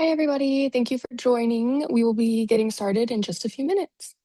Hi, everybody. Thank you for joining. We will be getting started in just a few minutes.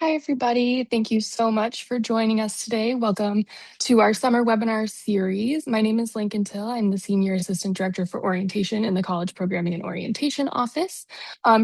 Hi, everybody. Thank you so much for joining us today. Welcome to our summer webinar series. My name is Lincoln Till. I'm the Senior Assistant Director for Orientation in the College Programming and Orientation Office.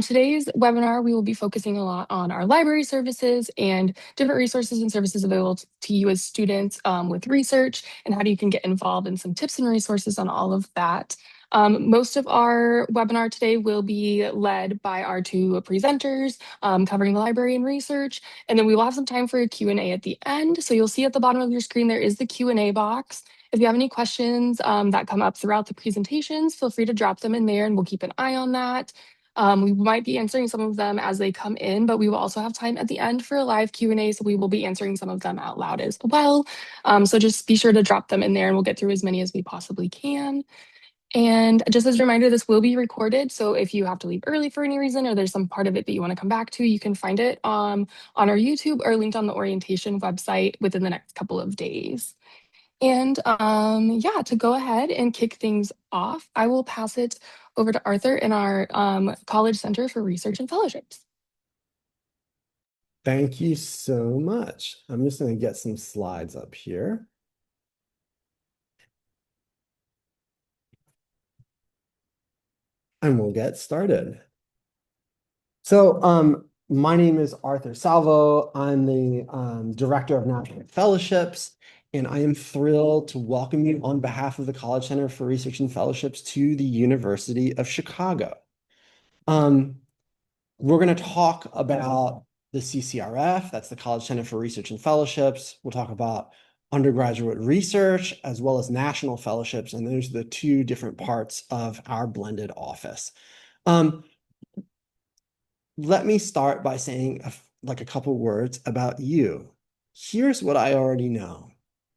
Today's webinar, we will be focusing a lot on our library services and different resources and services available to you as students with research and how you can get involved in some tips and resources on all of that. Most of our webinar today will be led by our two presenters covering the library and research. And then we will have some time for a Q&A at the end. So you'll see at the bottom of your screen, there is the Q&A box. If you have any questions that come up throughout the presentations, feel free to drop them in there and we'll keep an eye on that. We might be answering some of them as they come in, but we will also have time at the end for a live Q&A, so we will be answering some of them out loud as well. So just be sure to drop them in there and we'll get through as many as we possibly can. And just as a reminder, this will be recorded. So if you have to leave early for any reason or there's some part of it that you want to come back to, you can find it on our YouTube or linked on the orientation website within the next couple of days. And yeah, to go ahead and kick things off, I will pass it over to Arthur in our College Center for Research and Fellowships. Thank you so much. I'm just going to get some slides up here. And we'll get started. So my name is Arthur Salvo. I'm the Director of National Fellowships, and I am thrilled to welcome you on behalf of the College Center for Research and Fellowships to the University of Chicago. We're going to talk about the CCRF, that's the College Center for Research and Fellowships. We'll talk about undergraduate research as well as national fellowships, and those are the two different parts of our blended office. Let me start by saying a couple words about you. Here's what I already know.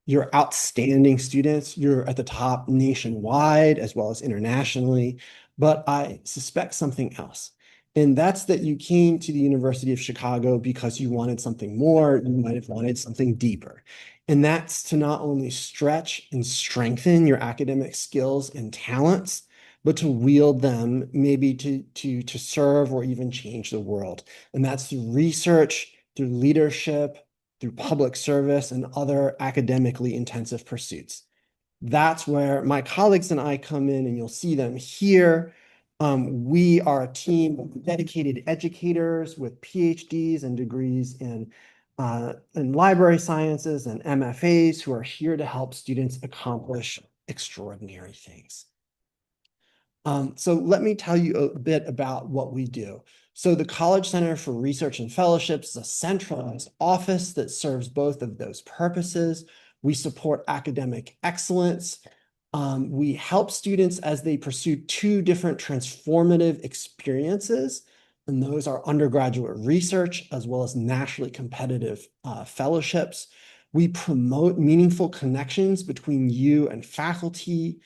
You're outstanding students. You're at the top nationwide as well as internationally. But I suspect something else. And that's that you came to the University of Chicago because you wanted something more. You might have wanted something deeper. And that's to not only stretch and strengthen your academic skills and talents, but to wield them maybe to serve or even change the world. And that's through research, through leadership, through public service and other academically intensive pursuits. That's where my colleagues and I come in, and you'll see them here. We are a team of dedicated educators with PhDs and degrees in library sciences and MFAs who are here to help students accomplish extraordinary things. So let me tell you a bit about what we do. So the College Center for Research and Fellowships is a centralized office that serves both of those purposes. We support academic excellence. We help students as they pursue two different transformative experiences, and those are undergraduate research as well as nationally competitive fellowships. We promote meaningful connections between you and faculty.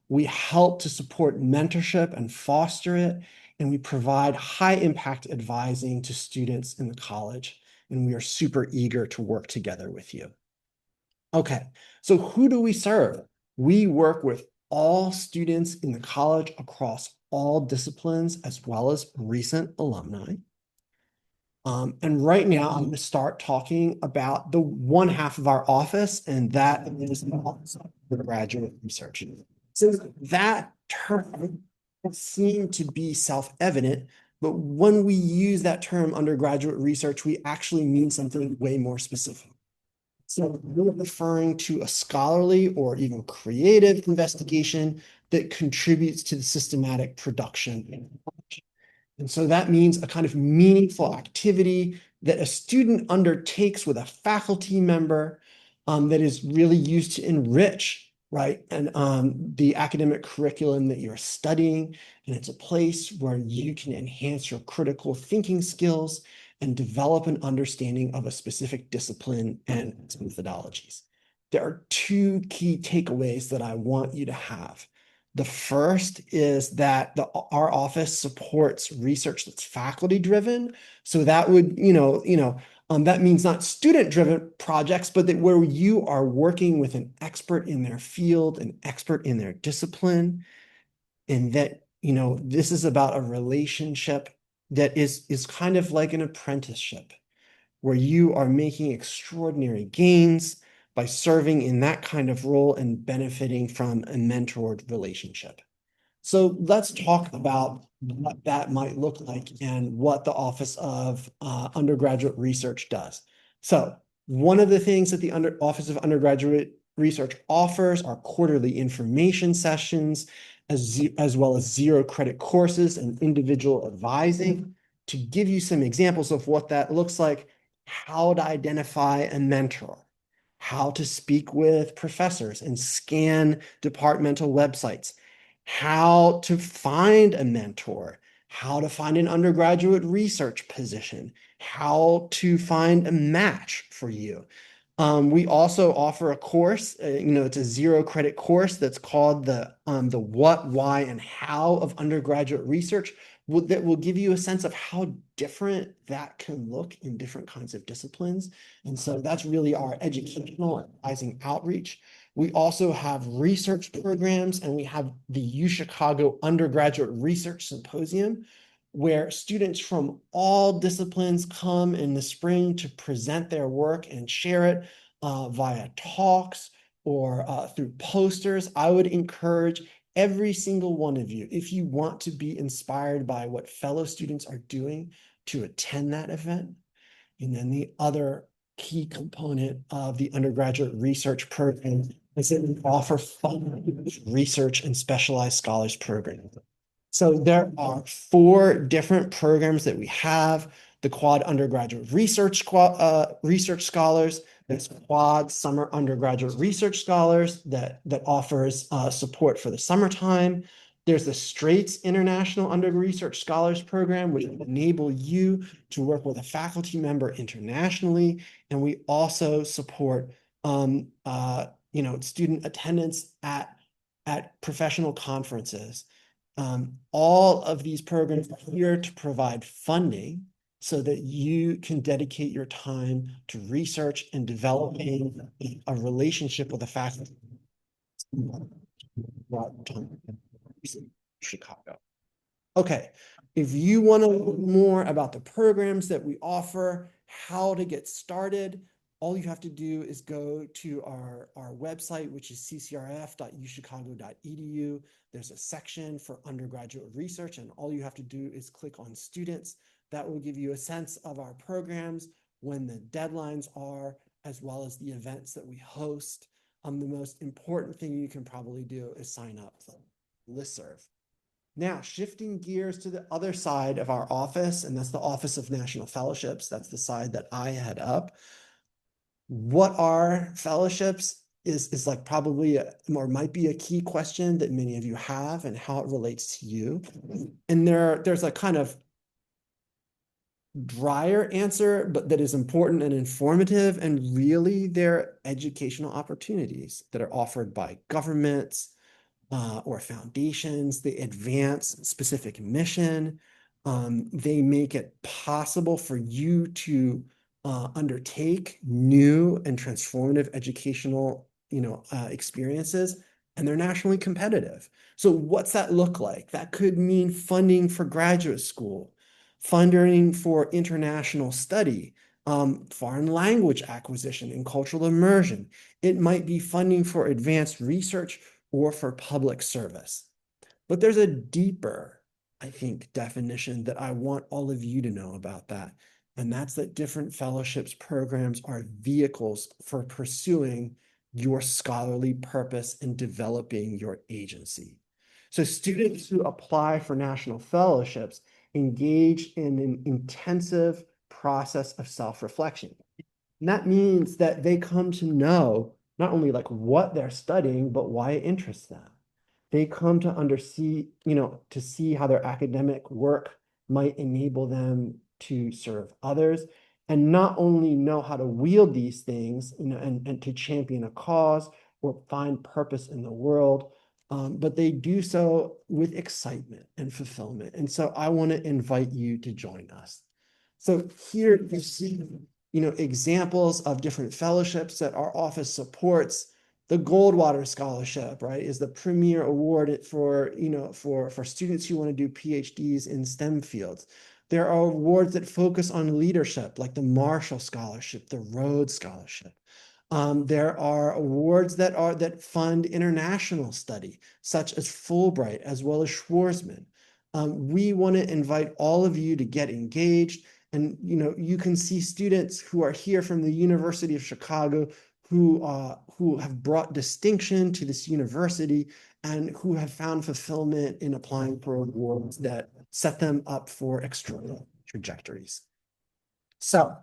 We help to support mentorship and foster it, and we provide high impact advising to students in the college, and we are super eager to work together with you. Okay, so who do we serve? We work with all students in the college across all disciplines, as well as recent alumni. And right now, I'm going to start talking about the one half of our office, and that is the Office of Undergraduate Research. So that term seemed to be self-evident, but when we use that term undergraduate research, we actually mean something way more specific. So we're referring to a scholarly or even creative investigation that contributes to the systematic production. And so that means a kind of meaningful activity that a student undertakes with a faculty member that is really used to enrich, right? And the academic curriculum that you're studying. And it's a place where you can enhance your critical thinking skills and develop an understanding of a specific discipline and its methodologies. There are two key takeaways that I want you to have. The first is that our office supports research that's faculty driven. So that would, that means not student driven projects, but that where you are working with an expert in their field, an expert in their discipline, and that, this is about a relationship that is kind of like an apprenticeship where you are making extraordinary gains by serving in that kind of role and benefiting from a mentored relationship. So let's talk about what that might look like and what the Office of Undergraduate Research does. So one of the things that the Office of Undergraduate Research offers are quarterly information sessions, as well as zero credit courses and individual advising. To give you some examples of what that looks like, how to identify a mentor, how to speak with professors and scan departmental websites, how to find a mentor, how to find an undergraduate research position, how to find a match for you. We also offer a course, it's a zero credit course that's called the what, why, and how of undergraduate research that will give you a sense of how different that can look in different kinds of disciplines. And so that's really our educational and advising outreach. We also have research programs, and we have the UChicago Undergraduate Research Symposium, where students from all disciplines come in the spring to present their work and share it via talks or through posters. I would encourage every single one of you, if you want to be inspired by what fellow students are doing, to attend that event. And then the other key component of the undergraduate research program is that we offer funded research and specialized scholars programs. So there are 4 different programs that we have: the Quad Undergraduate Research Research Scholars, there's Quad Summer Undergraduate Research Scholars that offers support for the summertime. There's the Straits International Under Research Scholars Program, which will enable you to work with a faculty member internationally. And we also support student attendance at professional conferences. All of these programs are here to provide funding so that you can dedicate your time to research and developing a relationship with the faculty. Chicago. Okay, if you want to learn more about the programs that we offer, how to get started, all you have to do is go to our website, which is ccrf.uchicago.edu. There's a section for undergraduate research, and all you have to do is click on students. That will give you a sense of our programs, when the deadlines are, as well as the events that we host. The most important thing you can probably do is sign up for listserv. Now, shifting gears to the other side of our office, and that's the Office of National Fellowships. That's the side that I head up. What are fellowships is like probably or might be a key question that many of you have, and how it relates to you. And there's a kind of drier answer, but that is important and informative. And really, they're educational opportunities that are offered by governments, or foundations. They advance specific mission. They make it possible for you to undertake new and transformative educational, experiences, and they're nationally competitive. So what's that look like? That could mean funding for graduate school, funding for international study, foreign language acquisition and cultural immersion. It might be funding for advanced research or for public service. But there's a deeper, I think, definition that I want all of you to know about that. And that's that different fellowships programs are vehicles for pursuing your scholarly purpose and developing your agency. So students who apply for national fellowships engage in an intensive process of self-reflection. And that means that they come to know not only like what they're studying, but why it interests them. They come to to see how their academic work might enable them to serve others, and not only know how to wield these things, and to champion a cause or find purpose in the world, but they do so with excitement and fulfillment. And so I want to invite you to join us. So here you see, examples of different fellowships that our office supports. The Goldwater Scholarship, right, is the premier award for students who want to do PhDs in STEM fields. There are awards that focus on leadership, like the Marshall Scholarship, the Rhodes Scholarship. There are awards that fund international study, such as Fulbright, as well as Schwarzman. We want to invite all of you to get engaged. And you can see students who are here from the University of Chicago who have brought distinction to this university and who have found fulfillment in applying for awards that set them up for extraordinary trajectories. So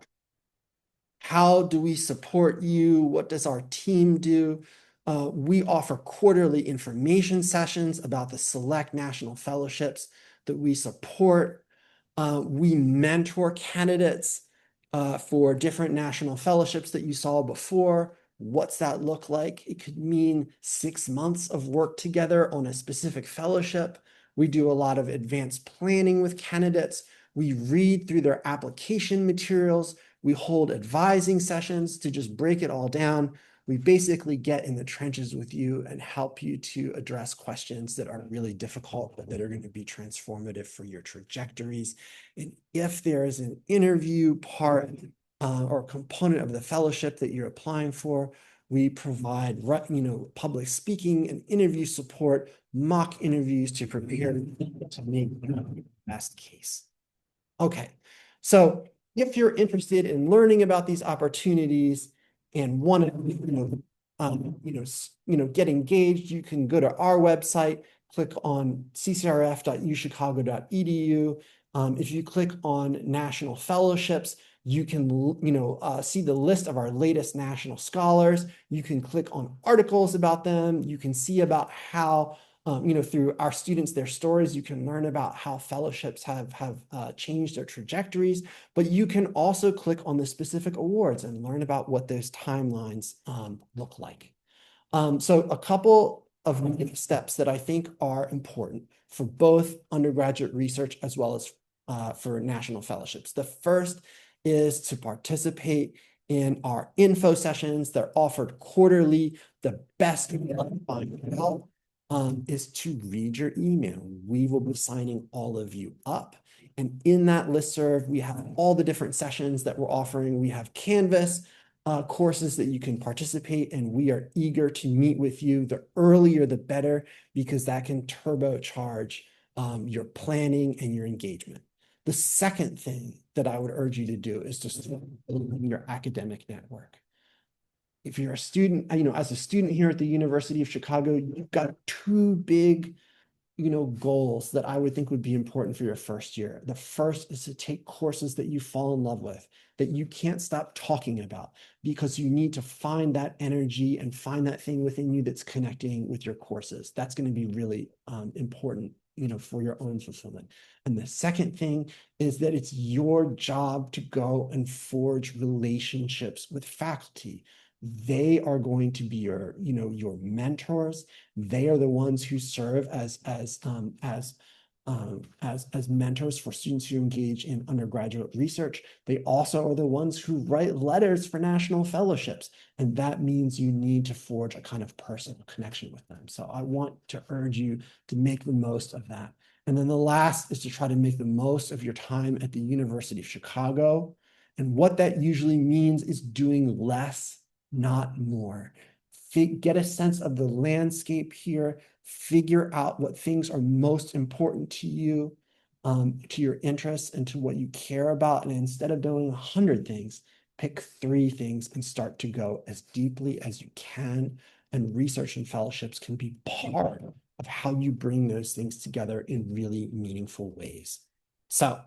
how do we support you? What does our team do? We offer quarterly information sessions about the select national fellowships that we support. We mentor candidates for different national fellowships that you saw before. What's that look like? It could mean 6 months of work together on a specific fellowship. We do a lot of advanced planning with candidates. We read through their application materials. We hold advising sessions to just break it all down. We basically get in the trenches with you and help you to address questions that are really difficult, but that are going to be transformative for your trajectories. And if there is an interview part or component of the fellowship that you're applying for, we provide, public speaking and interview support, mock interviews to prepare to make the best case. Okay, so if you're interested in learning about these opportunities and want to, get engaged, you can go to our website, click on ccrf.uchicago.edu. If you click on national fellowships, you can, see the list of our latest national scholars. You can click on articles about them. You can see about how through our students, their stories, you can learn about how fellowships have changed their trajectories, but you can also click on the specific awards and learn about what those timelines look like. So a couple of steps that I think are important for both undergraduate research as well as for national fellowships. The first is to participate in our info sessions. They're offered quarterly. The best way to find out is to read your email. We will be signing all of you up. And in that listserv, we have all the different sessions that we're offering. We have Canvas courses that you can participate in. We are eager to meet with you. The earlier, the better, because that can turbocharge your planning and your engagement. The second thing that I would urge you to do is to start building your academic network. If you're a student, as a student here at the University of Chicago, you've got two big goals that I would think would be important for your first year. The first is to take courses that you fall in love with, that you can't stop talking about, because you need to find that energy and find that thing within you that's connecting with your courses. That's going to be really important, for your own fulfillment. And the second thing is that it's your job to go and forge relationships with faculty. They are going to be your mentors. They are the ones who serve as mentors for students who engage in undergraduate research. They also are the ones who write letters for national fellowships, and that means you need to forge a kind of personal connection with them. So I want to urge you to make the most of that. And then the last is to try to make the most of your time at the University of Chicago. And what that usually means is doing less, not more. Get a sense of the landscape here, figure out what things are most important to you, to your interests and to what you care about. And instead of doing 100 things, pick 3 things and start to go as deeply as you can. And research and fellowships can be part of how you bring those things together in really meaningful ways. So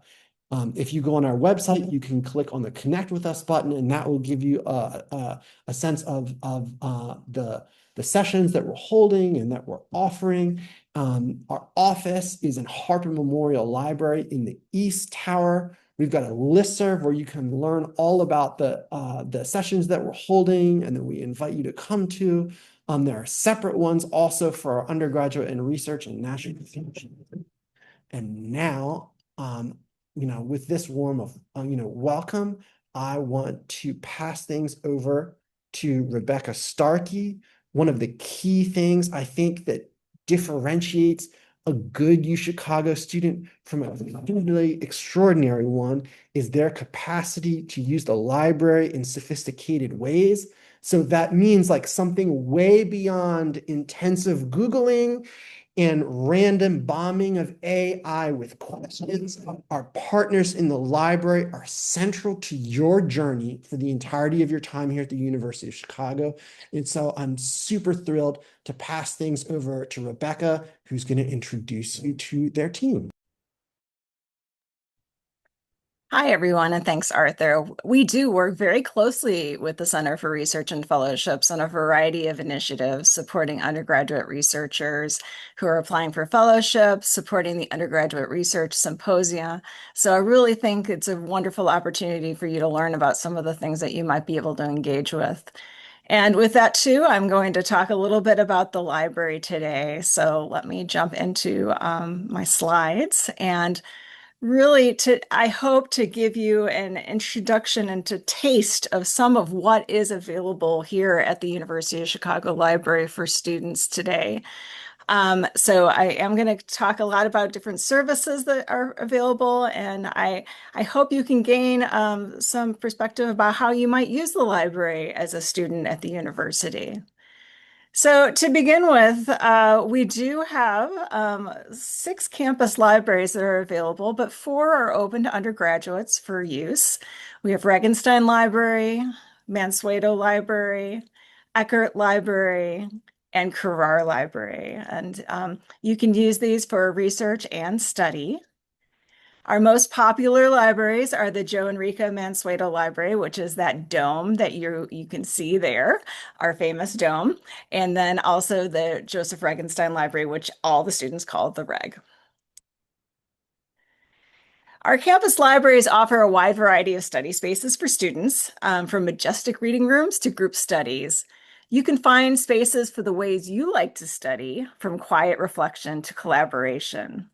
if you go on our website, you can click on the Connect with Us button, and that will give you a sense of the sessions that we're holding and that we're offering. Our office is in Harper Memorial Library in the East Tower. We've got a listserv where you can learn all about the sessions that we're holding and that we invite you to come to. There are separate ones also for our undergraduate and research and national fellowship. And now, with this warm of, welcome, I want to pass things over to Rebecca Starkey. One of the key things I think that differentiates a good UChicago student from a really extraordinary one is their capacity to use the library in sophisticated ways. So that means like something way beyond intensive Googling and random bombing of AI with questions. Our partners in the library are central to your journey for the entirety of your time here at the University of Chicago. And so I'm super thrilled to pass things over to Rebecca, who's going to introduce you to their team. Hi, everyone, and thanks, Arthur. We do work very closely with the Center for Research and Fellowships on a variety of initiatives supporting undergraduate researchers who are applying for fellowships, supporting the undergraduate research symposia. So I really think it's a wonderful opportunity for you to learn about some of the things that you might be able to engage with. And with that, too, I'm going to talk a little bit about the library today. So let me jump into my slides and really I hope to give you an introduction into taste of some of what is available here at the University of Chicago Library for students today. So I am going to talk a lot about different services that are available, and I hope you can gain some perspective about how you might use the library as a student at the university. So to begin with, we do have 6 campus libraries that are available, but 4 are open to undergraduates for use. We have Regenstein Library, Mansueto Library, Eckert Library, and Carrar Library. And you can use these for research and study. Our most popular libraries are the Joe Enrico Mansueto Library, which is that dome that you can see there, our famous dome, and then also the Joseph Regenstein Library, which all the students call the Reg. Our campus libraries offer a wide variety of study spaces for students, from majestic reading rooms to group studies. You can find spaces for the ways you like to study, from quiet reflection to collaboration.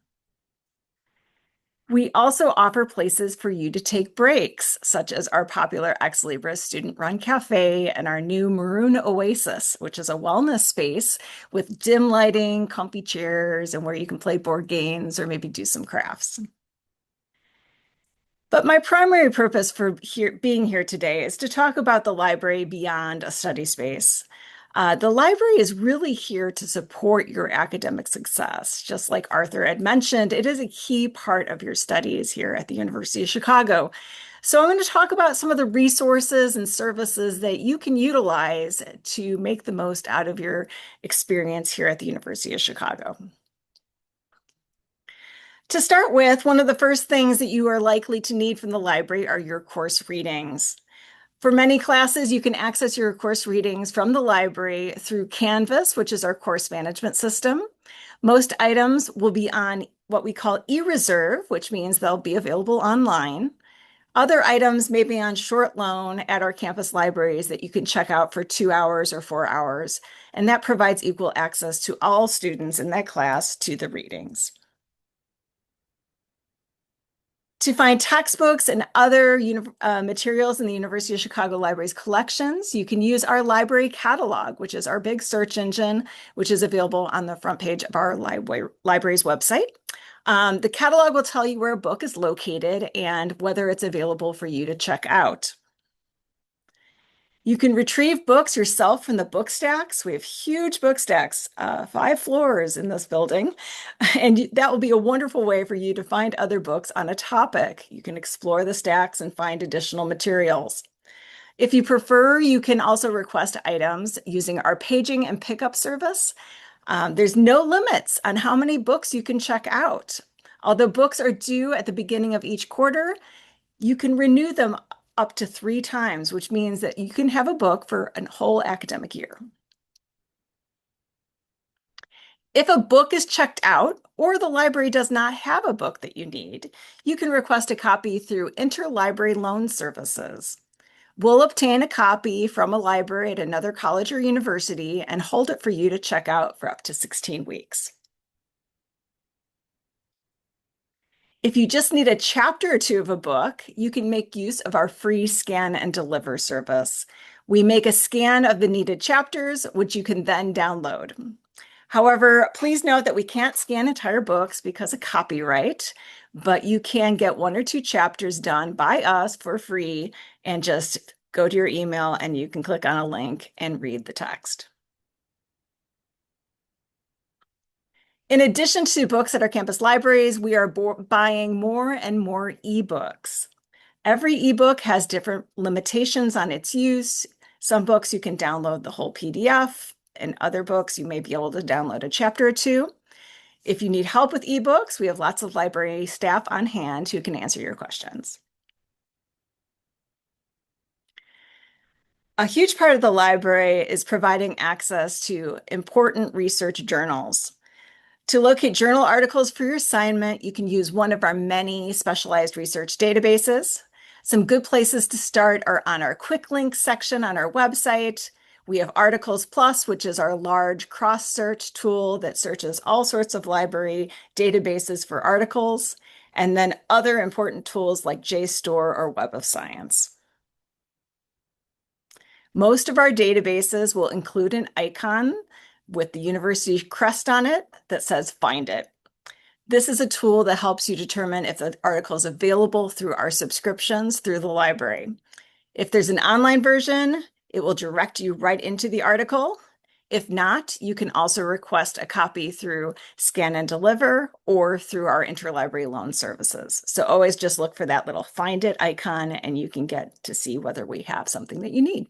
We also offer places for you to take breaks, such as our popular Ex Libris student-run cafe and our new Maroon Oasis, which is a wellness space with dim lighting, comfy chairs, and where you can play board games or maybe do some crafts. But my primary purpose for being here today is to talk about the library beyond a study space. The library is really here to support your academic success. Just like Arthur had mentioned, it is a key part of your studies here at the University of Chicago. So I'm going to talk about some of the resources and services that you can utilize to make the most out of your experience here at the University of Chicago. To start with, one of the first things that you are likely to need from the library are your course readings. For many classes, you can access your course readings from the library through Canvas, which is our course management system. Most items will be on what we call e-reserve, which means they'll be available online. Other items may be on short loan at our campus libraries that you can check out for 2 hours or 4 hours, and that provides equal access to all students in that class to the readings. To find textbooks and other materials in the University of Chicago Library's collections, you can use our library catalog, which is our big search engine, which is available on the front page of our library's website. The catalog will tell you where a book is located and whether it's available for you to check out. You can retrieve books yourself from the book stacks. We have huge book stacks, 5 floors in this building, and that will be a wonderful way for you to find other books on a topic. You can explore the stacks and find additional materials. If you prefer, you can also request items using our paging and pickup service. There's no limits on how many books you can check out. Although books are due at the beginning of each quarter, you can renew them up to 3 times, which means that you can have a book for a whole academic year. If a book is checked out or the library does not have a book that you need, you can request a copy through interlibrary loan services. We'll obtain a copy from a library at another college or university and hold it for you to check out for up to 16 weeks. If you just need a chapter or 2 of a book, you can make use of our free scan and deliver service. We make a scan of the needed chapters, which you can then download. However, please note that we can't scan entire books because of copyright, but you can get 1 or 2 chapters done by us for free and just go to your email and you can click on a link and read the text. In addition to books at our campus libraries, we are buying more and more ebooks. Every ebook has different limitations on its use. Some books you can download the whole PDF, and other books you may be able to download a chapter or 2. If you need help with ebooks, we have lots of library staff on hand who can answer your questions. A huge part of the library is providing access to important research journals. To locate journal articles for your assignment, you can use one of our many specialized research databases. Some good places to start are on our quick links section on our website. We have Articles Plus, which is our large cross-search tool that searches all sorts of library databases for articles, and then other important tools like JSTOR or Web of Science. Most of our databases will include an icon with the university crest on it that says Find It. This is a tool that helps you determine if the article is available through our subscriptions through the library. If there's an online version, it will direct you right into the article. If not, you can also request a copy through Scan and Deliver or through our interlibrary loan services. So always just look for that little Find It icon and you can get to see whether we have something that you need.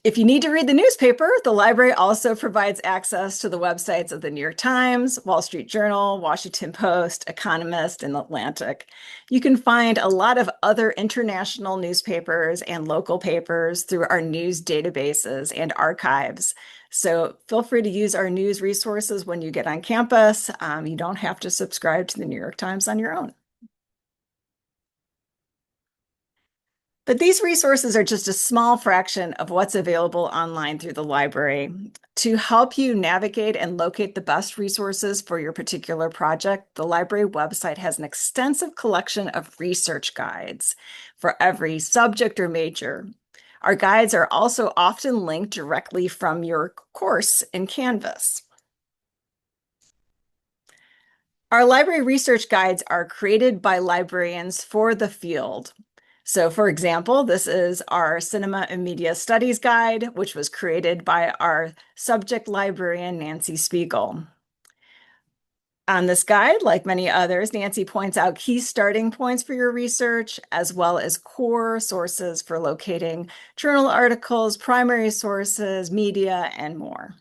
If you need to read the newspaper, the library also provides access to the websites of the New York Times, Wall Street Journal, Washington Post, Economist, and Atlantic. You can find a lot of other international newspapers and local papers through our news databases and archives. So feel free to use our news resources when you get on campus. You don't have to subscribe to the New York Times on your own. But these resources are just a small fraction of what's available online through the library. To help you navigate and locate the best resources for your particular project, the library website has an extensive collection of research guides for every subject or major. Our guides are also often linked directly from your course in Canvas. Our library research guides are created by librarians for the field. So for example, this is our Cinema and Media Studies Guide, which was created by our subject librarian, Nancy Spiegel. On this guide, like many others, Nancy points out key starting points for your research, as well as core sources for locating journal articles, primary sources, media, and more.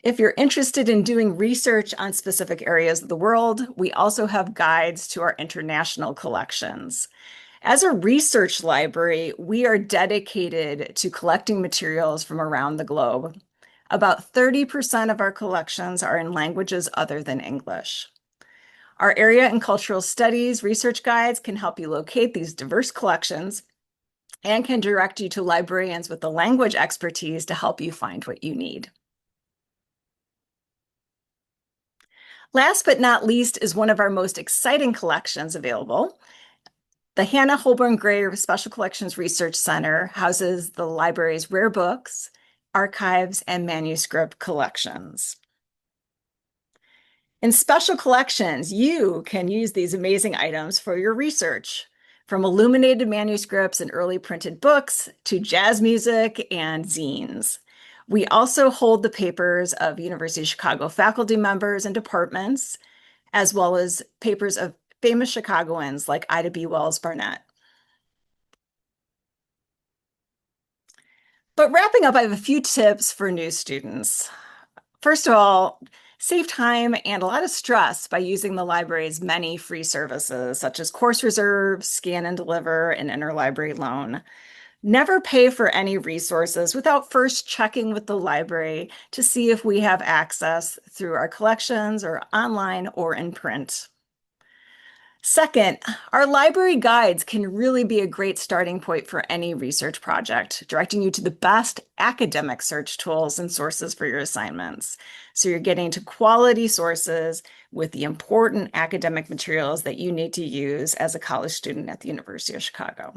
If you're interested in doing research on specific areas of the world, we also have guides to our international collections. As a research library, we are dedicated to collecting materials from around the globe. About 30% of our collections are in languages other than English. Our area and cultural studies research guides can help you locate these diverse collections and can direct you to librarians with the language expertise to help you find what you need. Last but not least is one of our most exciting collections available. The Hannah Holborn Gray Special Collections Research Center houses the library's rare books, archives, and manuscript collections. In special collections, you can use these amazing items for your research, from illuminated manuscripts and early printed books to jazz music and zines. We also hold the papers of University of Chicago faculty members and departments, as well as papers of famous Chicagoans like Ida B. Wells Barnett. But wrapping up, I have a few tips for new students. First of all, save time and a lot of stress by using the library's many free services, such as Course Reserve, Scan and Deliver, and Interlibrary Loan. Never pay for any resources without first checking with the library to see if we have access through our collections or online or in print. Second, our library guides can really be a great starting point for any research project, directing you to the best academic search tools and sources for your assignments. So you're getting to quality sources with the important academic materials that you need to use as a college student at the University of Chicago.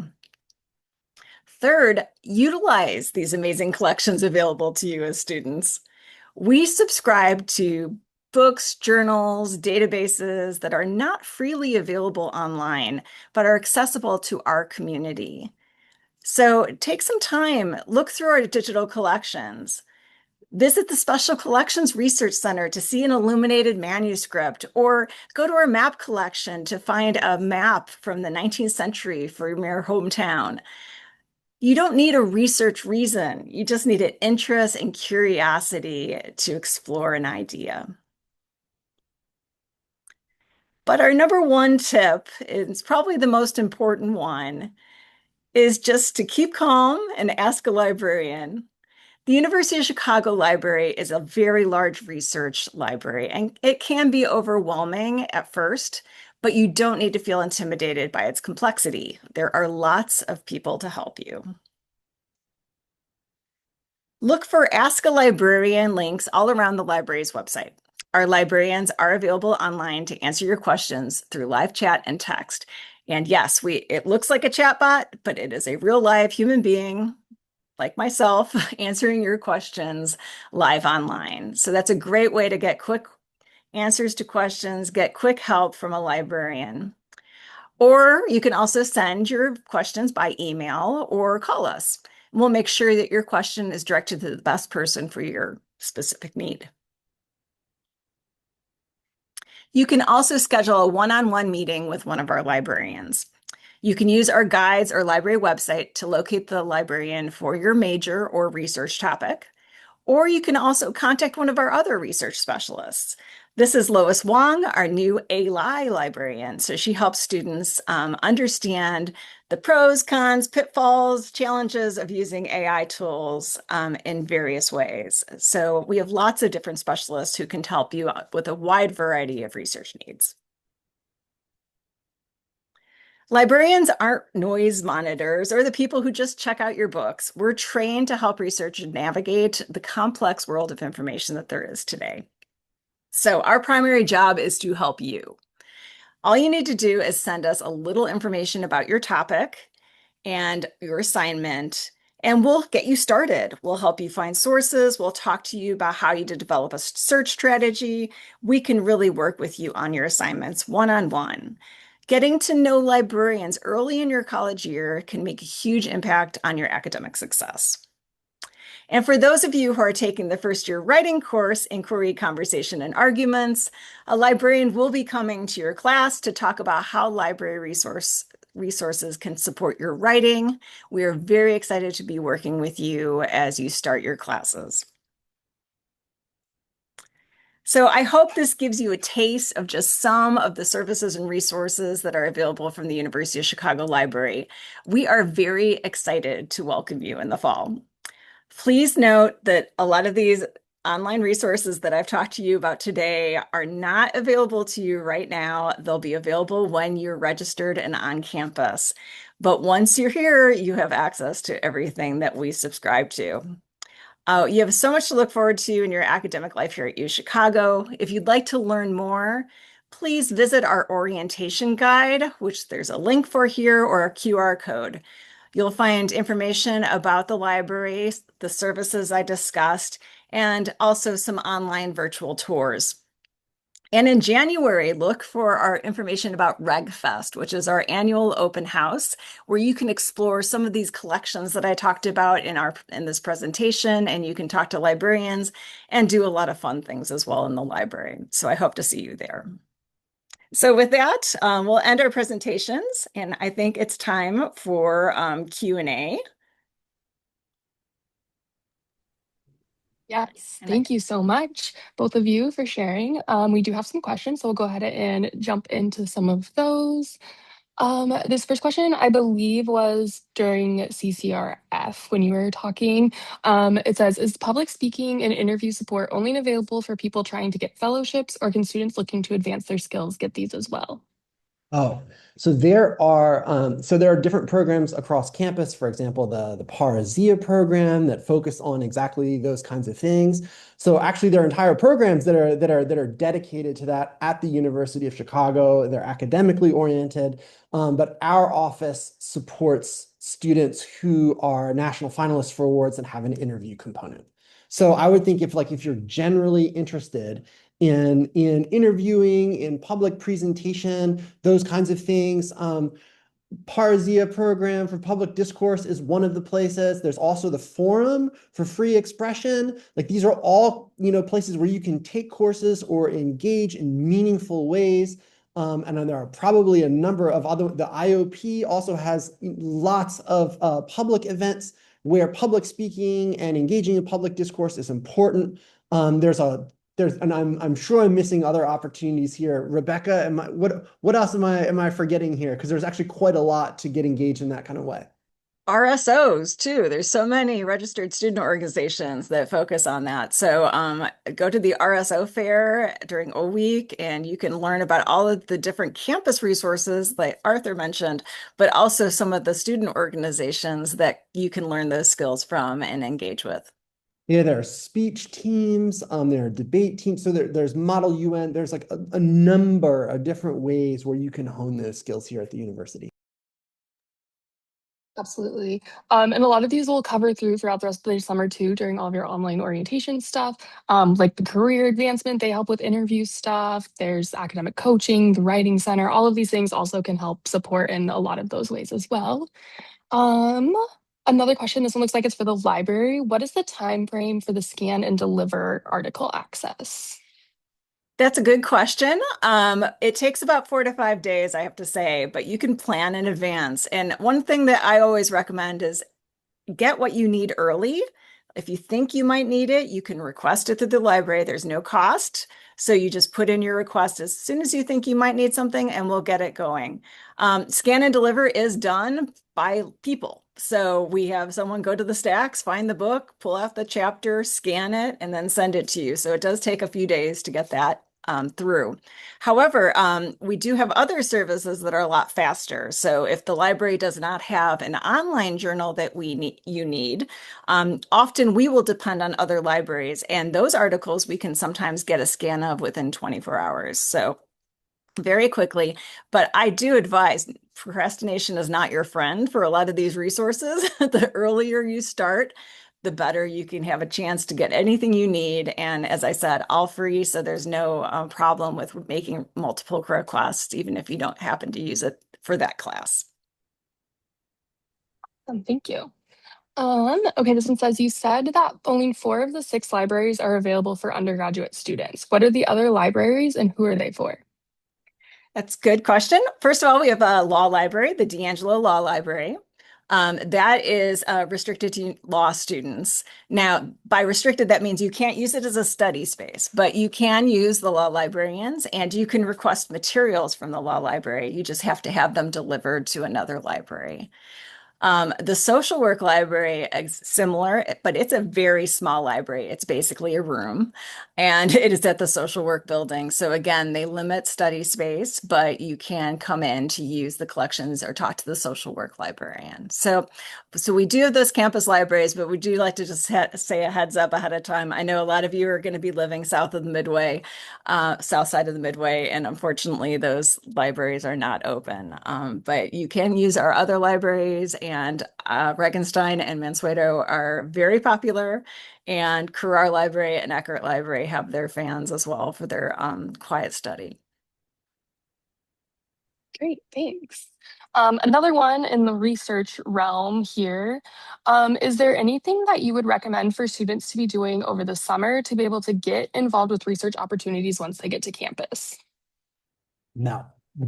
Third, utilize these amazing collections available to you as students. We subscribe to books, journals, databases that are not freely available online, but are accessible to our community. So take some time, look through our digital collections. Visit the Special Collections Research Center to see an illuminated manuscript, or go to our map collection to find a map from the 19th century for your hometown. You don't need a research reason. You just need an interest and curiosity to explore an idea. But our number one tip, is probably the most important one, is just to keep calm and ask a librarian. The University of Chicago Library is a very large research library, and it can be overwhelming at first, but you don't need to feel intimidated by its complexity. There are lots of people to help you. Look for Ask a Librarian links all around the library's website. Our librarians are available online to answer your questions through live chat and text. And yes, it looks like a chatbot, but it is a real live human being like myself answering your questions live online. So that's a great way to get quick answers to questions, get quick help from a librarian. Or you can also send your questions by email or call us. We'll make sure that your question is directed to the best person for your specific need. You can also schedule a one-on-one meeting with one of our librarians. You can use our guides or library website to locate the librarian for your major or research topic. Or you can also contact one of our other research specialists. This is Lois Wong, our new AI librarian. So she helps students understand the pros, cons, pitfalls, challenges of using AI tools in various ways. So we have lots of different specialists who can help you with a wide variety of research needs. Librarians aren't noise monitors or the people who just check out your books. We're trained to help researchers navigate the complex world of information that there is today. So our primary job is to help you. All you need to do is send us a little information about your topic and your assignment, and we'll get you started. We'll help you find sources. We'll talk to you about how you to develop a search strategy. We can really work with you on your assignments one-on-one. Getting to know librarians early in your college year can make a huge impact on your academic success. And for those of you who are taking the first year writing course, Inquiry, Conversation, and Arguments, a librarian will be coming to your class to talk about how library resources can support your writing. We are very excited to be working with you as you start your classes. So I hope this gives you a taste of just some of the services and resources that are available from the University of Chicago Library. We are very excited to welcome you in the fall. Please note that a lot of these online resources that I've talked to you about today are not available to you right now. They'll be available when you're registered and on campus. But once you're here, you have access to everything that we subscribe to. You have so much to look forward to in your academic life here at U Chicago. If you'd like to learn more, please visit our orientation guide, which there's a link for here, or a QR code. You'll find information about the library, the services I discussed, and also some online virtual tours. And in January, look for our information about RegFest, which is our annual open house, where you can explore some of these collections that I talked about in this presentation, and you can talk to librarians and do a lot of fun things as well in the library. So I hope to see you there. So with that, we'll end our presentations, and I think it's time for Q&A. Yes, thank you so much, both of you, for sharing. We do have some questions, so we'll go ahead and jump into some of those. This first question, I believe, was during CCRF when you were talking. It says, is public speaking and interview support only available for people trying to get fellowships, or can students looking to advance their skills get these as well? Oh, so there are different programs across campus. For example, the Parazia program that focus on exactly those kinds of things. So actually, there are entire programs that are dedicated to that at the University of Chicago. They're academically oriented, but our office supports students who are national finalists for awards and have an interview component. So I would think if you're generally interested in interviewing, in public presentation, those kinds of things. Parzia program for public discourse is one of the places. There's also the Forum for Free Expression. Like these are all, places where you can take courses or engage in meaningful ways. And then there are probably a number of the IOP also has lots of public events where public speaking and engaging in public discourse is important. And I'm sure I'm missing other opportunities here. Rebecca, what else am I forgetting here? Because there's actually quite a lot to get engaged in that kind of way. RSOs too. There's so many registered student organizations that focus on that. So go to the RSO fair during O Week, and you can learn about all of the different campus resources like Arthur mentioned, but also some of the student organizations that you can learn those skills from and engage with. Yeah, there are speech teams, there are debate teams. So there's Model UN. There's like a number of different ways where you can hone those skills here at the university. Absolutely. And a lot of these will cover throughout the rest of the summer too, during all of your online orientation stuff. Like the career advancement, they help with interview stuff. There's academic coaching, the writing center, all of these things also can help support in a lot of those ways as well. Another question, this one looks like it's for the library. What is the time frame for the scan and deliver article access? That's a good question. It takes about 4 to 5 days, I have to say, but you can plan in advance. And one thing that I always recommend is get what you need early. If you think you might need it, you can request it through the library. There's no cost. So you just put in your request as soon as you think you might need something, and we'll get it going. Scan and deliver is done by people. So we have someone go to the stacks, find the book, pull out the chapter, scan it, and then send it to you. So it does take a few days to get that through. However, we do have other services that are a lot faster. So if the library does not have an online journal that you need, often we will depend on other libraries, and those articles we can sometimes get a scan of within 24 hours. So very quickly, but I do advise procrastination is not your friend for a lot of these resources. The earlier you start, the better you can have a chance to get anything you need. And as I said, all free, so there's no problem with making multiple requests, even if you don't happen to use it for that class. Thank you. Okay, this one says you said that only 4 of the 6 libraries are available for undergraduate students. What are the other libraries and who are they for? That's a good question. First of all, we have a law library, the D'Angelo Law Library. That is restricted to law students. Now, by restricted, that means you can't use it as a study space, but you can use the law librarians and you can request materials from the law library. You just have to have them delivered to another library. The social work library is similar, but it's a very small library. It's basically a room, and it is at the social work building. So again, they limit study space, but you can come in to use the collections or talk to the social work librarian. So we do have those campus libraries, but we do like to just say a heads up ahead of time. I know a lot of you are going to be living south of the Midway, south side of the Midway, and unfortunately, those libraries are not open. But you can use our other libraries, and Regenstein and Mansueto are very popular, and Carrar Library and Eckert Library have their fans as well for their quiet study. Great, thanks. Another one in the research realm here. Is there anything that you would recommend for students to be doing over the summer to be able to get involved with research opportunities once they get to campus? No. I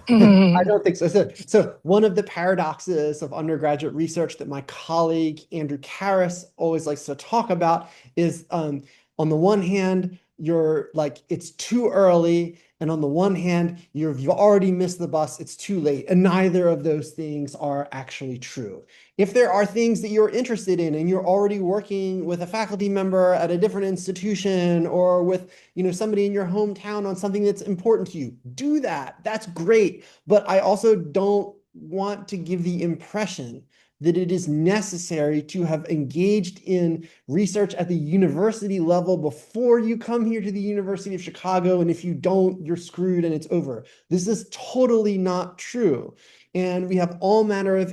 Mhm. don't think so. So one of the paradoxes of undergraduate research that my colleague Andrew Karras always likes to talk about is on the one hand, you're like, it's too early. And on the one hand, you've already missed the bus, it's too late. And neither of those things are actually true. If there are things that you're interested in and you're already working with a faculty member at a different institution or with somebody in your hometown on something that's important to you, do that. That's great. But I also don't want to give the impression that it is necessary to have engaged in research at the university level before you come here to the University of Chicago. And if you don't, you're screwed and it's over. This is totally not true. And we have all manner of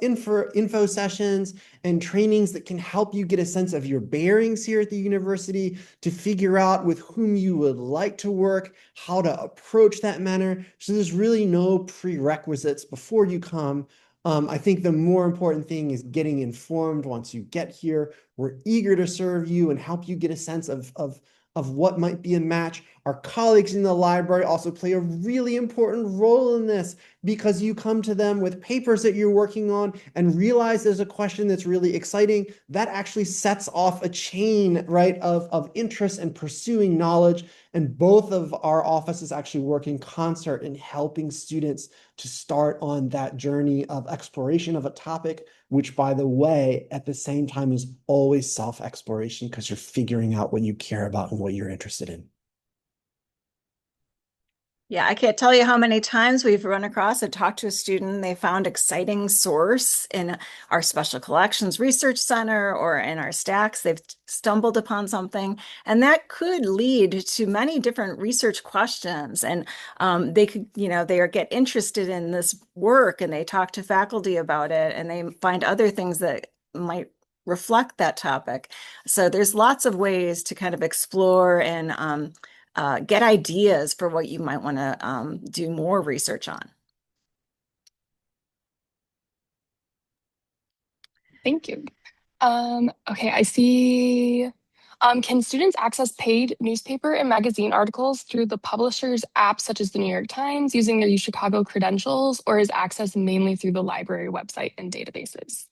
info sessions and trainings that can help you get a sense of your bearings here at the university, to figure out with whom you would like to work, how to approach that manner. So there's really no prerequisites before you come. I think the more important thing is getting informed once you get here. We're eager to serve you and help you get a sense of what might be a match. Our colleagues in the library also play a really important role in this, because you come to them with papers that you're working on and realize there's a question that's really exciting. That actually sets off a chain, right, of interest and pursuing knowledge. And both of our offices actually work in concert in helping students to start on that journey of exploration of a topic, which, by the way, at the same time is always self-exploration, because you're figuring out what you care about and what you're interested in. Yeah, I can't tell you how many times we've run across and talked to a student, and they found exciting source in our special collections research center or in our stacks. They've stumbled upon something, and that could lead to many different research questions. And they could, they get interested in this work and they talk to faculty about it, and they find other things that might reflect that topic. So there's lots of ways to kind of explore and get ideas for what you might want to do more research on. Thank you. Okay, I see Can students access paid newspaper and magazine articles through the publisher's app, such as the New York Times, using their UChicago credentials, or is access mainly through the library website and databases?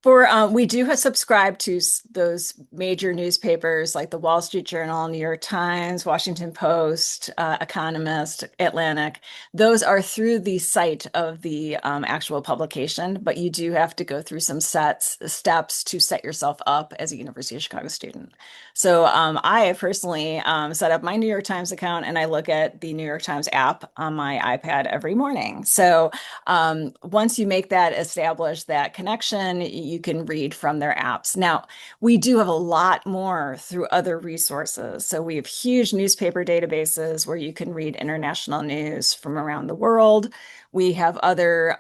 We do have subscribed to those major newspapers like the Wall Street Journal, New York Times, Washington Post, Economist, Atlantic. Those are through the site of the actual publication, but you do have to go through some steps to set yourself up as a University of Chicago student. So I personally set up my New York Times account and I look at the New York Times app on my iPad every morning. So once you make that establish that connection, you can read from their apps. Now, we do have a lot more through other resources. So we have huge newspaper databases where you can read international news from around the world. We have other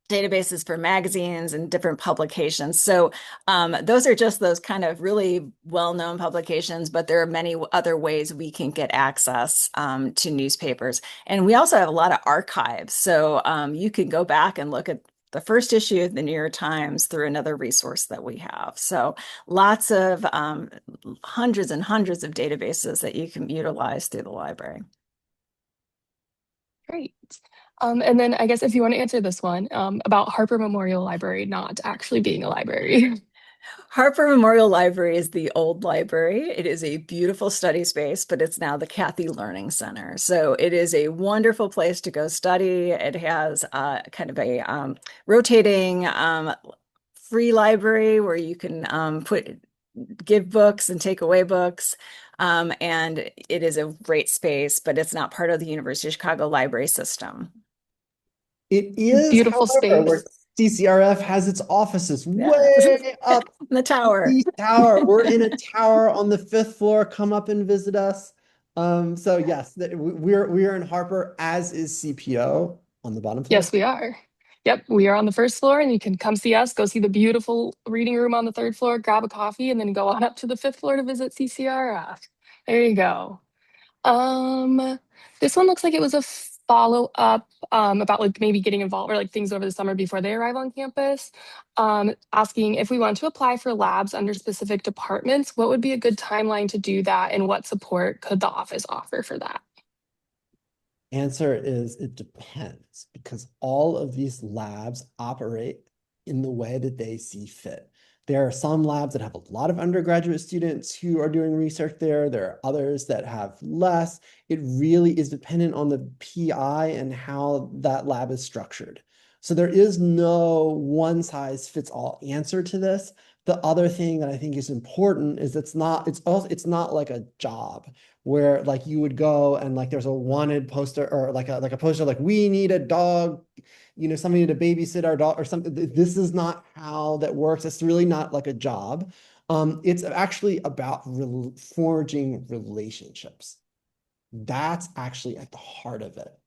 databases for magazines and different publications. So those are just those kind of really well-known publications, but there are many other ways we can get access to newspapers. And we also have a lot of archives. So you can go back and look at the first issue of the New York Times through another resource that we have. So lots of hundreds and hundreds of databases that you can utilize through the library. Great. And then I guess if you want to answer this one about Harper Memorial Library not actually being a library. Harper Memorial Library is the old library. It is a beautiful study space, but it's now the Cathy Learning Center. So it is a wonderful place to go study. It has kind of a rotating free library where you can give books and take away books. And it is a great space, but it's not part of the University of Chicago library system. It is, Beautiful however, where space. CCRF has its offices Yeah. way up In the tower. the tower. We're in a tower on the 5th floor. Come up and visit us. So yes, we're in Harper, as is CPO on the bottom floor. Yes, we are. Yep, we are on the first floor, and you can come see us, go see the beautiful reading room on the 3rd floor, grab a coffee, and then go on up to the 5th floor to visit CCRF. There you go. This one looks like it was a follow-up about like maybe getting involved or like things over the summer before they arrive on campus. Asking if we want to apply for labs under specific departments, what would be a good timeline to do that, and what support could the office offer for that? Answer is it depends, because all of these labs operate in the way that they see fit. There are some labs that have a lot of undergraduate students who are doing research there. There are others that have less. It really is dependent on the PI and how that lab is structured. So there is no one size fits all answer to this. The other thing that I think is important is it's not like a job where like you would go and like there's a wanted poster or like a poster like we need a dog, somebody to babysit our dog or something. This is not how that works. It's really not like a job. It's actually about forging relationships. That's actually at the heart of it.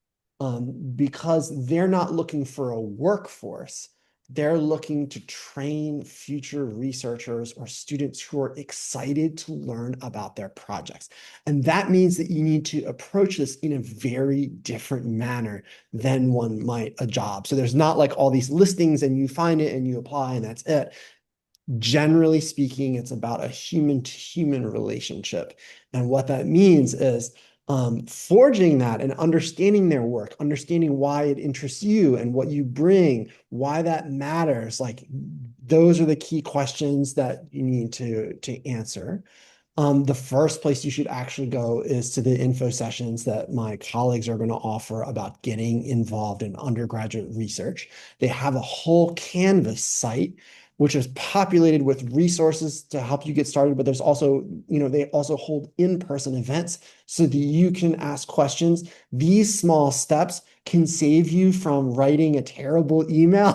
Because they're not looking for a workforce. They're looking to train future researchers or students who are excited to learn about their projects. And that means that you need to approach this in a very different manner than one might a job. So there's not like all these listings and you find it and you apply and that's it. Generally speaking, it's about a human to human relationship. And what that means is forging that and understanding their work, understanding why it interests you and what you bring, why that matters. Like those are the key questions that you need to answer. The first place you should actually go is to the info sessions that my colleagues are going to offer about getting involved in undergraduate research. They have a whole Canvas site which is populated with resources to help you get started. But there's also, they also hold in-person events so that you can ask questions. These small steps can save you from writing a terrible email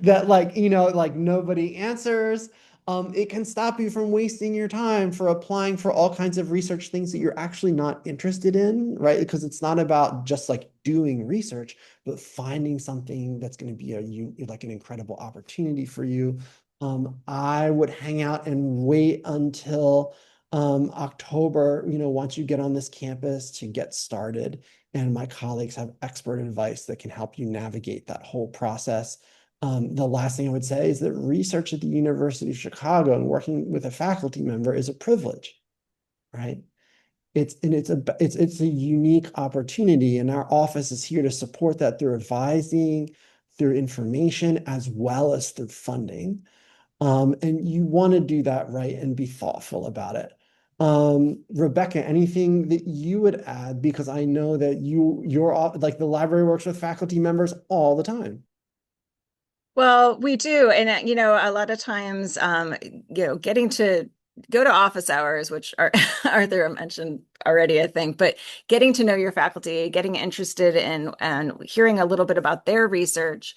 that like nobody answers. It can stop you from wasting your time for applying for all kinds of research things that you're actually not interested in, right? Because it's not about just like doing research, but finding something that's going to be like an incredible opportunity for you. I would hang out and wait until October, once you get on this campus to get started. And my colleagues have expert advice that can help you navigate that whole process. The last thing I would say is that research at the University of Chicago and working with a faculty member is a privilege, right? It's a unique opportunity, and our office is here to support that through advising, through information, as well as through funding. And you want to do that right and be thoughtful about it. Rebecca, anything that you would add? Because I know that like the library works with faculty members all the time. Well, we do. And, a lot of times, getting to go to office hours, which are Arthur mentioned already, I think, but getting to know your faculty, getting interested in and hearing a little bit about their research.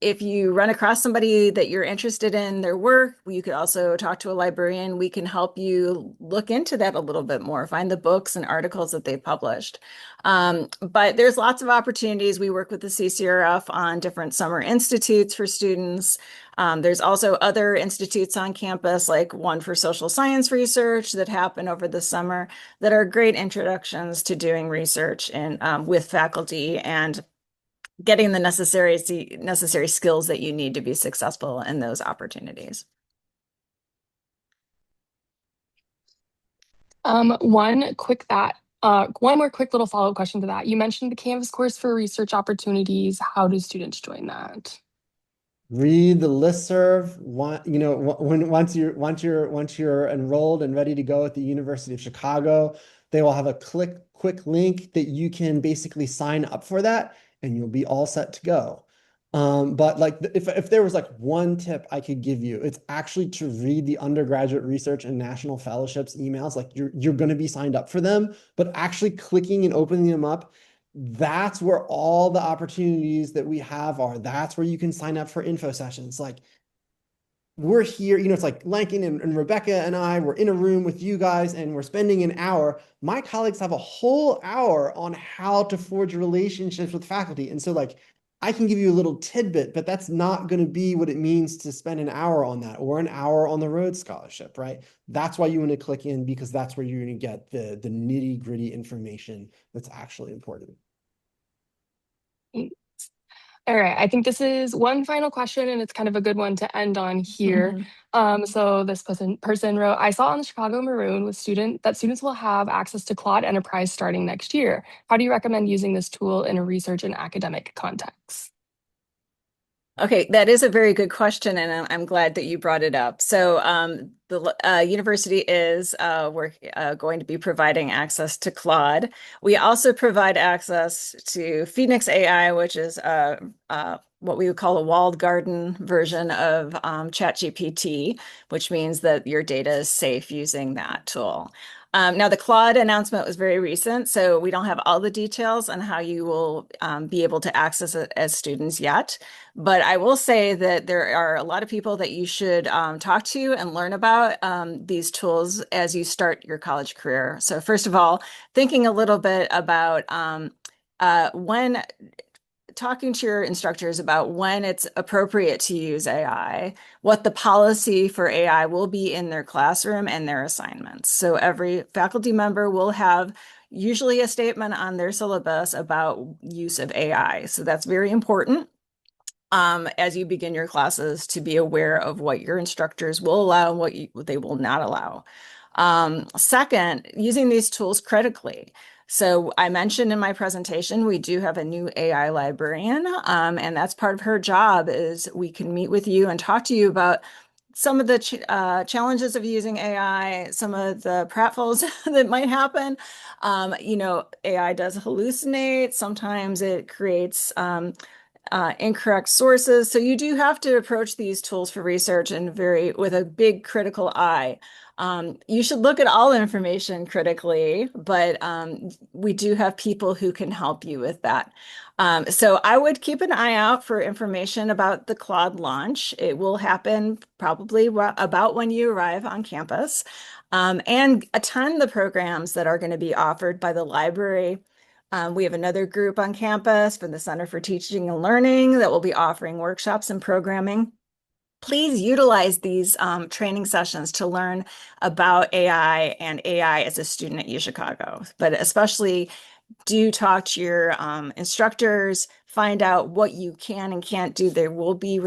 If you run across somebody that you're interested in their work, you could also talk to a librarian. We can help you look into that a little bit more, find the books and articles that they've published. But there's lots of opportunities. We work with the CCRF on different summer institutes for students. There's also other institutes on campus, like one for social science research that happen over the summer, that are great introductions to doing research and with faculty and getting the necessary skills that you need to be successful in those opportunities. One more quick little follow-up question to that. You mentioned the Canvas course for research opportunities. How do students join that? Read the listserv. Once you're enrolled and ready to go at the University of Chicago, they will have a quick link that you can basically sign up for that, and you'll be all set to go. But like if there was like one tip I could give you, it's actually to read the undergraduate research and national fellowships emails. Like you're going to be signed up for them, but actually clicking and opening them up, that's where all the opportunities that we have are. That's where you can sign up for info sessions. Like we're here, it's like Lankin and Rebecca and I, we're in a room with you guys and we're spending an hour. My colleagues have a whole hour on how to forge relationships with faculty. And so like, I can give you a little tidbit, but that's not going to be what it means to spend an hour on that or an hour on the Rhodes Scholarship, right? That's why you want to click in, because that's where you're going to get the nitty gritty information that's actually important. All right, I think this is one final question, and it's kind of a good one to end on here. So this person wrote, I saw on the Chicago Maroon that students will have access to Claude Enterprise starting next year. How do you recommend using this tool in a research and academic context? Okay, that is a very good question, and I'm glad that you brought it up. So the university is going to be providing access to Claude. We also provide access to Phoenix AI, which is what we would call a walled garden version of ChatGPT, which means that your data is safe using that tool. Now, the Claude announcement was very recent, so we don't have all the details on how you will be able to access it as students yet. But I will say that there are a lot of people that you should talk to and learn about these tools as you start your college career. So first of all, thinking a little bit about when talking to your instructors about when it's appropriate to use AI, what the policy for AI will be in their classroom and their assignments. So every faculty member will have usually a statement on their syllabus about use of AI. So that's very important as you begin your classes, to be aware of what your instructors will allow and what they will not allow. Second, using these tools critically. So I mentioned in my presentation, we do have a new AI librarian, and that's part of her job. Is we can meet with you and talk to you about some of the challenges of using AI, some of the pratfalls that might happen. AI does hallucinate. Sometimes it creates incorrect sources. So you do have to approach these tools for research and with a big critical eye. You should look at all information critically, but we do have people who can help you with that. So I would keep an eye out for information about the Claude launch. It will happen probably about when you arrive on campus, and attend the programs that are going to be offered by the library. We have another group on campus from the Center for Teaching and Learning that will be offering workshops and programming. Please utilize these training sessions to learn about AI and AI as a student at UChicago, but especially do talk to your instructors, find out what you can and can't do. There will be,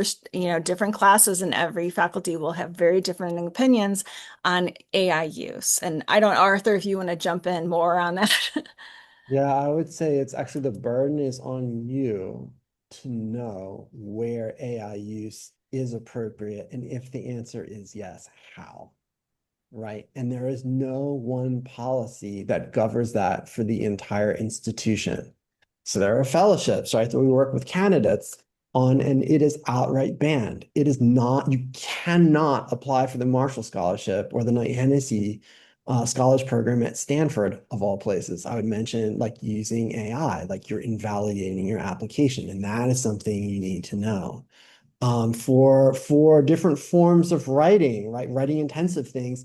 different classes, and every faculty will have very different opinions on AI use. And I don't, Arthur, if you want to jump in more on that. Yeah, I would say it's actually the burden is on you to know where AI use is appropriate, and if the answer is yes, how, right? And there is no one policy that governs that for the entire institution. So there are fellowships, right, that we work with candidates on, and it is outright banned. It is not, you cannot apply for the Marshall Scholarship or the Knight Hennessy Scholars Program at Stanford, of all places. I would mention like using AI, like you're invalidating your application, and that is something you need to know. For different forms of writing, right, writing intensive things,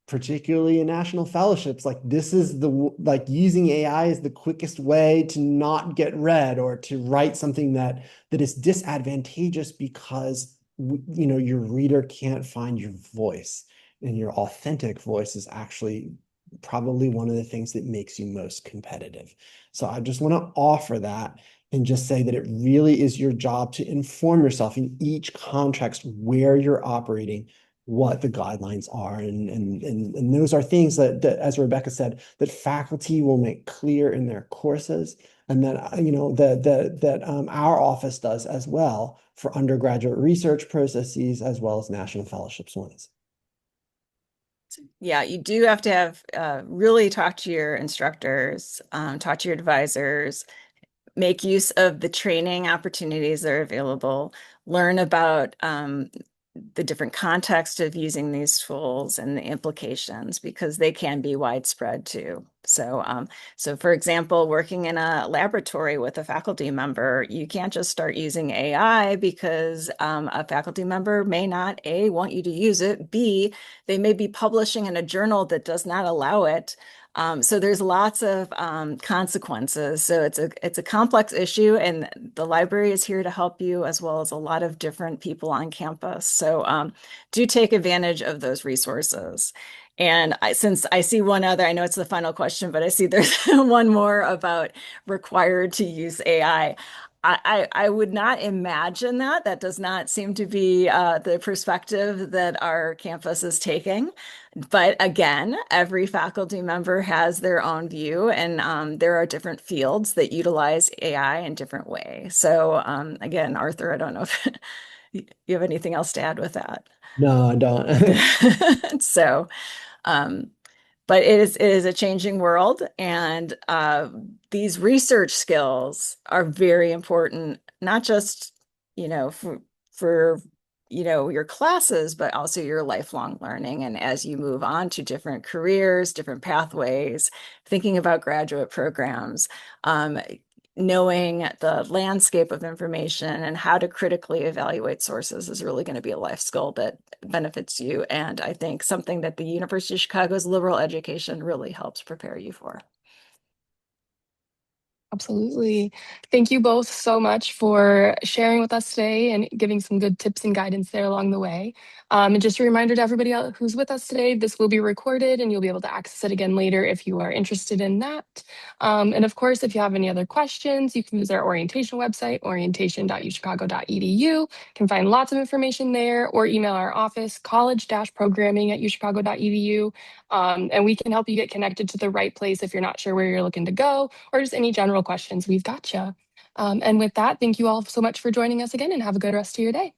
particularly in national fellowships, like this is like using AI is the quickest way to not get read or to write something that is disadvantageous because your reader can't find your voice, and your authentic voice is actually probably one of the things that makes you most competitive. So I just want to offer that and just say that it really is your job to inform yourself in each context where you're operating, what the guidelines are, and those are things that as Rebecca said, that faculty will make clear in their courses, and that our office does as well for undergraduate research processes as well as national fellowships ones. Yeah, you do have to have really talk to your instructors, talk to your advisors, make use of the training opportunities that are available, learn about the different context of using these tools and the implications, because they can be widespread too. So for example, working in a laboratory with a faculty member, you can't just start using AI because a faculty member may not, A, want you to use it, B, they may be publishing in a journal that does not allow it. So there's lots of consequences. So it's a complex issue, and the library is here to help you, as well as a lot of different people on campus. So do take advantage of those resources. And since I see one other, I know it's the final question, but I see there's one more about required to use AI. I would not imagine that. That does not seem to be the perspective that our campus is taking. But again, every faculty member has their own view, and there are different fields that utilize AI in different ways. So again, Arthur, I don't know if you have anything else to add with that. No, I don't. So, um, but it is a changing world, and these research skills are very important, not just for your classes, but also your lifelong learning. And as you move on to different careers, different pathways, thinking about graduate programs, knowing the landscape of information and how to critically evaluate sources is really going to be a life skill that benefits you. And I think something that the University of Chicago's liberal education really helps prepare you for. Absolutely. Thank you both so much for sharing with us today and giving some good tips and guidance there along the way. And just a reminder to everybody else who's with us today, this will be recorded and you'll be able to access it again later if you are interested in that. And of course, if you have any other questions, you can visit our orientation website, orientation.uchicago.edu. You can find lots of information there, or email our office, college-programming@uchicago.edu. And we can help you get connected to the right place if you're not sure where you're looking to go, or just any general questions. We've got you. And with that, thank you all so much for joining us again, and have a good rest of your day.